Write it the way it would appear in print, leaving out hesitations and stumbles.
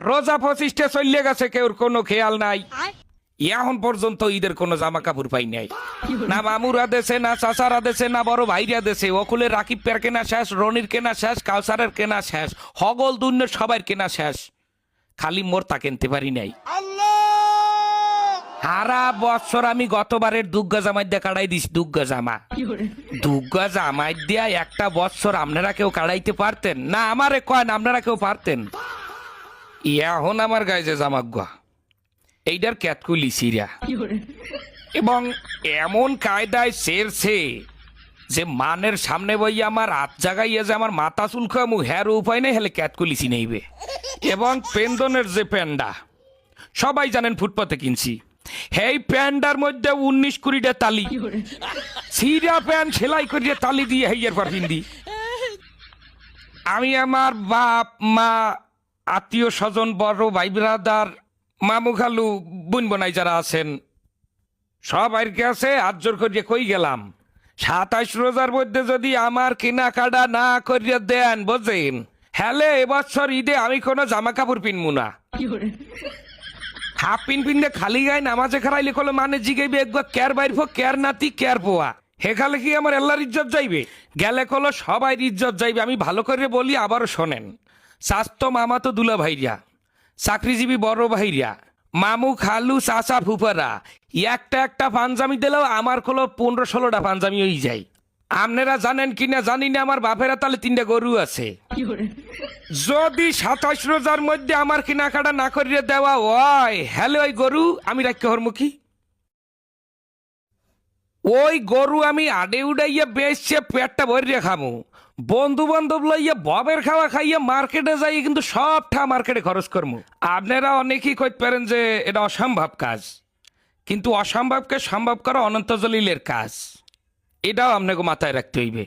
রোজা 25টা চললে গেছে, কেউর কোনো খেয়াল নাই। এখন পর্যন্ত ঈদের কোনো জামা কাপড় পাই নাই। না মামুরা দেশে, না চাচারা দেশে, না বড় ভাইরা দেশে। অকুলে রাকিব পের কেনা শেষ, রনির কেনা শেষ, কাউসারের কেনা শেষ, হগল দুন্নের সবার কেনা শেষ। খালি মোর তা কিনতে পারি নাই। সারা বছর আমি গতবারের দুগ্গা জামাই দিয়ে কাটাই দিস। দুগ্গা জামা, দুগ্গা জামাই দিয়া একটা বছর আপনারা কেউ কাটাইতে পারতেন না? আমারে কয়েন আপনারা কেউ পারতেন? এখন আমার গায়ে যে জামাগুয়া এইটার ক্যাতকুলি সিরা এবং এমন কায়দায় সেরছে যে মানের সামনে বই আমার হাত জাগাইয়া যে আমার মাথা চুলকামু হ্যার উপায় নেই, হেলে ক্যাতকুলিসি নেইবে। এবং পেন্দনের যে প্যান্ডা সবাই জানেন ফুটপাতে কিনছি, এই প্যান্ডার মধ্যে 19-20টা তালি, সিরা প্যান্ট সেলাই করিয়ে তালি দিয়ে হেয়ার পর হিন্দি। আমি আমার বাপ মা, আত্মীয় স্বজন, বড় ভাই ব্রাদার, মামু খালু, বোন বোনাই যারা আছেন সবাই কাছে হাত জোর করিয়ে কই গেলাম, 27 রোজার মধ্যে যদি আমার কেনাকাটা না করিয়ে দেন বোঝেন, হ্যালে এবছর ঈদে আমি কোনো জামা কাপড় পিনবো না। হাফ পিনতে খালি গায়ে নামাজে খারাইলে কলো মানে জিগাইবে একবার ক্যার বাইর ফো, ক্যার নাতি, ক্যার পোয়া। হেখালে কি আমার আল্লাহর ইজ্জত যাইবে? গেলে কলো সবাই ইজ্জত যাইবে। আমি ভালো করে বলি, আবারও শোনেন। স্বাস্থ্য মামা তো দুলা ভাইরা, চাকরিজীবী বড় ভাইরা, মামু খালু চাচা ফুপারা একটা একটা পাঞ্জামি দিলেও আমার কলো 15-16টা পাঞ্জামি হয়ে যায়। আপনারা জানেন কিনা জানি না, আমার বাপেরা তাহলে 3টা গরু আছে। যদি 27 রোজার মধ্যে আমার কেনাকাটা না করিয়ে দেওয়া হয়, হ্যালো ওই গরু আমি রাখতে হরমুখী। ওই গরু আমি আডে উড়াইয়া বেচছে পেটটা ভরিয়ে খামু। বন্ধু বান্ধব লইয়া ববের খাওয়া খাইয়া মার্কেটে যাই, কিন্তু সবটা মার্কেটে খরচ করবো। আপনারা অনেকেই কইতে পারেন যে এটা অসম্ভব কাজ, কিন্তু অসম্ভবকে সম্ভব করা অনন্ত জলিলের কাজ, এটাও আপনাকে মাথায় রাখতে হইবে।